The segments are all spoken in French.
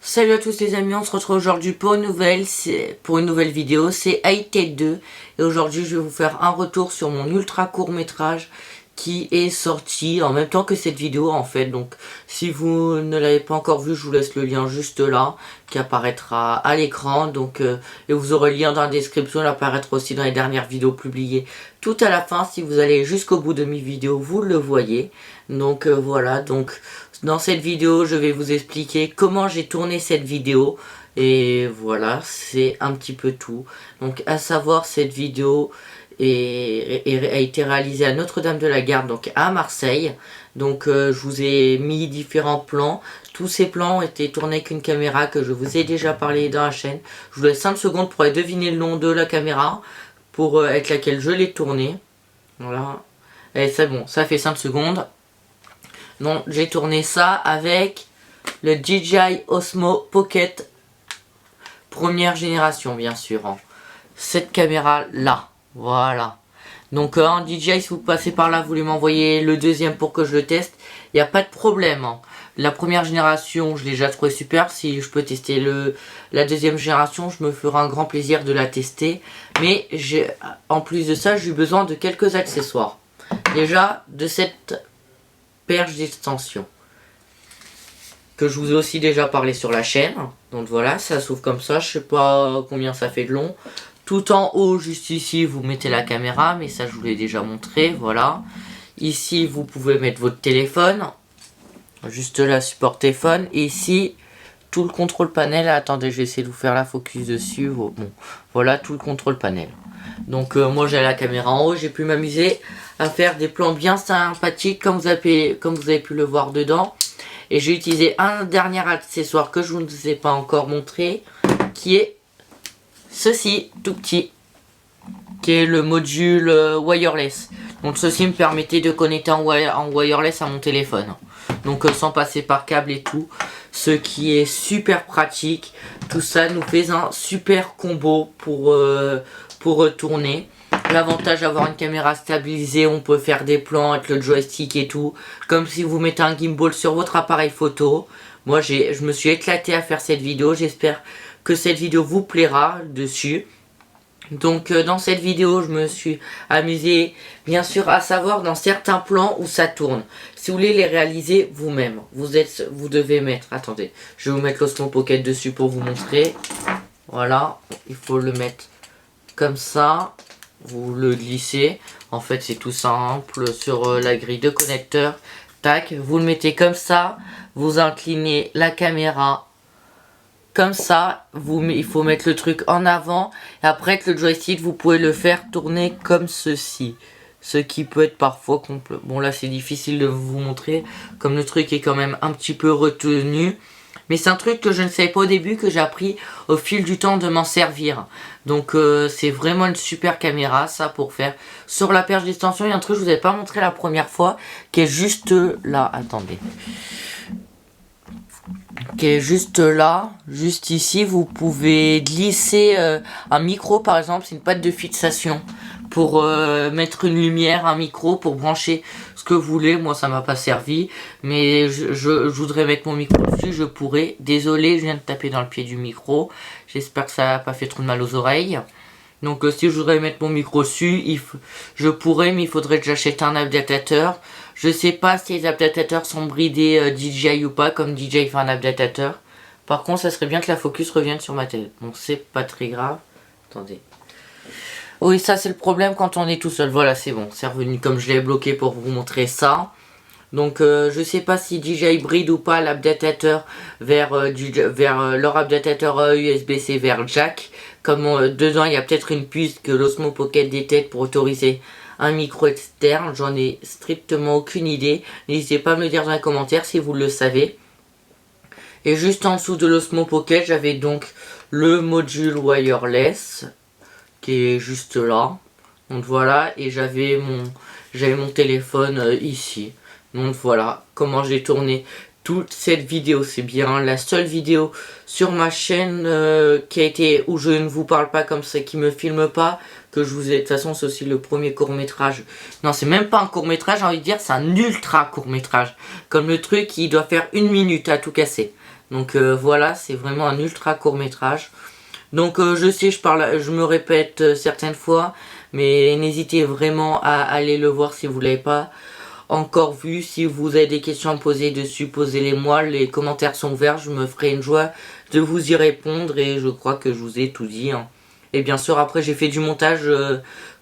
Salut à tous les amis, on se retrouve aujourd'hui pour une nouvelle vidéo, c'est Hightech 2 et aujourd'hui je vais vous faire un retour sur mon ultra court métrage qui est sorti en même temps que cette vidéo en fait. Donc si vous ne l'avez pas encore vu, je vous laisse le lien juste là qui apparaîtra à l'écran. Donc et vous aurez le lien dans la description, il apparaîtra aussi dans les dernières vidéos publiées tout à la fin. Si vous allez jusqu'au bout de mes vidéos, vous le voyez. Donc voilà, donc dans cette vidéo je vais vous expliquer comment j'ai tourné cette vidéo. Et voilà, c'est un petit peu tout. Donc à savoir, cette vidéo a été réalisée à Notre-Dame-de-la-Garde, donc à Marseille. Donc je vous ai mis différents plans. Tous ces plans ont été tournés avec une caméra que je vous ai déjà parlé dans la chaîne. Je vous laisse 5 secondes pour aller deviner le nom de la caméra pour avec laquelle je l'ai tourné. Voilà. Et c'est bon, ça fait 5 secondes. Donc j'ai tourné ça avec le DJI Osmo Pocket première génération, bien sûr, hein. Cette caméra là, voilà. Donc en DJI, si vous passez par là, vous voulez m'envoyer le deuxième pour que je le teste, il n'y a pas de problème, hein. La première génération, je l'ai déjà trouvé super. Si je peux tester la deuxième génération, je me ferai un grand plaisir de la tester. Mais en plus de ça, j'ai eu besoin de quelques accessoires. Déjà, de cette perche d'extension que je vous ai aussi déjà parlé sur la chaîne. Donc voilà, ça s'ouvre comme ça, je sais pas combien ça fait de long. Tout en haut, juste ici, vous mettez la caméra, mais ça je vous l'ai déjà montré, voilà. Ici, vous pouvez mettre votre téléphone, juste la support téléphone. Et ici, tout le contrôle panel. Attendez, je vais essayer de vous faire la focus dessus. Bon, voilà tout le contrôle panel. Donc moi j'ai la caméra en haut, j'ai pu m'amuser à faire des plans bien sympathiques comme vous avez pu le voir dedans. Et j'ai utilisé un dernier accessoire que je ne vous ai pas encore montré, qui est ceci, tout petit, qui est le module wireless. Donc ceci me permettait de connecter en wireless à mon téléphone. Donc sans passer par câble et tout, ce qui est super pratique. Tout ça nous fait un super combo pour tourner. L'avantage d'avoir une caméra stabilisée, on peut faire des plans avec le joystick et tout, comme si vous mettez un gimbal sur votre appareil photo. Moi je me suis éclaté à faire cette vidéo, j'espère que cette vidéo vous plaira dessus. Donc dans cette vidéo je me suis amusé bien sûr à savoir dans certains plans où ça tourne. Si vous voulez les réaliser vous-même, vous devez mettre, attendez, je vais vous mettre l'Osmo Pocket dessus pour vous montrer. Voilà, il faut le mettre comme ça. Vous le glissez, en fait c'est tout simple, sur la grille de connecteur, tac, vous le mettez comme ça, vous inclinez la caméra comme ça, il faut mettre le truc en avant, et après avec le joystick vous pouvez le faire tourner comme ceci, ce qui peut être parfois complet. Bon là c'est difficile de vous montrer, comme le truc est quand même un petit peu retenu. Mais c'est un truc que je ne savais pas au début, que j'ai appris au fil du temps de m'en servir. Donc c'est vraiment une super caméra ça pour faire. Sur la perche d'extension, il y a un truc que je vous avais pas montré la première fois, qui est juste là, attendez. Qui est juste là, juste ici, vous pouvez glisser un micro par exemple, c'est une patte de fixation. Pour mettre une lumière, un micro, pour brancher ce que vous voulez. Moi ça m'a pas servi, mais je voudrais mettre mon micro dessus, je pourrais. Désolé, je viens de taper dans le pied du micro, j'espère que ça n'a pas fait trop de mal aux oreilles. Donc si je voudrais mettre mon micro dessus, je pourrais, mais il faudrait que j'achète un adaptateur. Je sais pas si les adaptateurs sont bridés DJI ou pas, comme DJI fait un adaptateur. Par contre ça serait bien que la focus revienne sur ma tête. Bon, c'est pas très grave, attendez. Oui, ça c'est le problème quand on est tout seul. Voilà, c'est bon, c'est revenu comme je l'ai bloqué pour vous montrer ça. Donc je sais pas si DJI bride ou pas l'adaptateur vers leur adaptateur USB-C vers jack. Comme dedans il y a peut-être une puce que l'Osmo Pocket détecte pour autoriser un micro externe. J'en ai strictement aucune idée. N'hésitez pas à me le dire dans les commentaires si vous le savez. Et juste en dessous de l'Osmo Pocket, j'avais donc le module wireless qui est juste là. Donc voilà, et j'avais mon téléphone ici. Donc voilà comment j'ai tourné toute cette vidéo. C'est bien la seule vidéo sur ma chaîne qui a été où je ne vous parle pas comme ça, qui me filme pas, que je vous ai... De toute façon, c'est aussi le premier court-métrage. Non, c'est même pas un court-métrage, j'ai envie de dire, c'est un ultra court-métrage. Comme le truc, il doit faire 1 minute à tout casser. Donc voilà, c'est vraiment un ultra court-métrage. Donc je sais, je me répète certaines fois, mais n'hésitez vraiment à aller le voir si vous l'avez pas encore vu. Si vous avez des questions à me poser dessus, posez-les moi. Les commentaires sont ouverts, je me ferai une joie de vous y répondre et je crois que je vous ai tout dit, hein. Et bien sûr, après j'ai fait du montage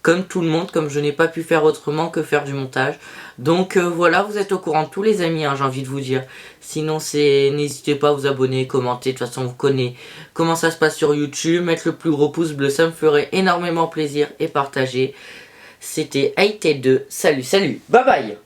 comme tout le monde, comme je n'ai pas pu faire autrement que faire du montage. Donc voilà, vous êtes au courant de tous les amis, hein, j'ai envie de vous dire. Sinon, n'hésitez pas à vous abonner, commenter. De toute façon, vous connaissez comment ça se passe sur YouTube. Mettre le plus gros pouce bleu, ça me ferait énormément plaisir et partager. C'était Haïté 2. Salut, salut, bye bye.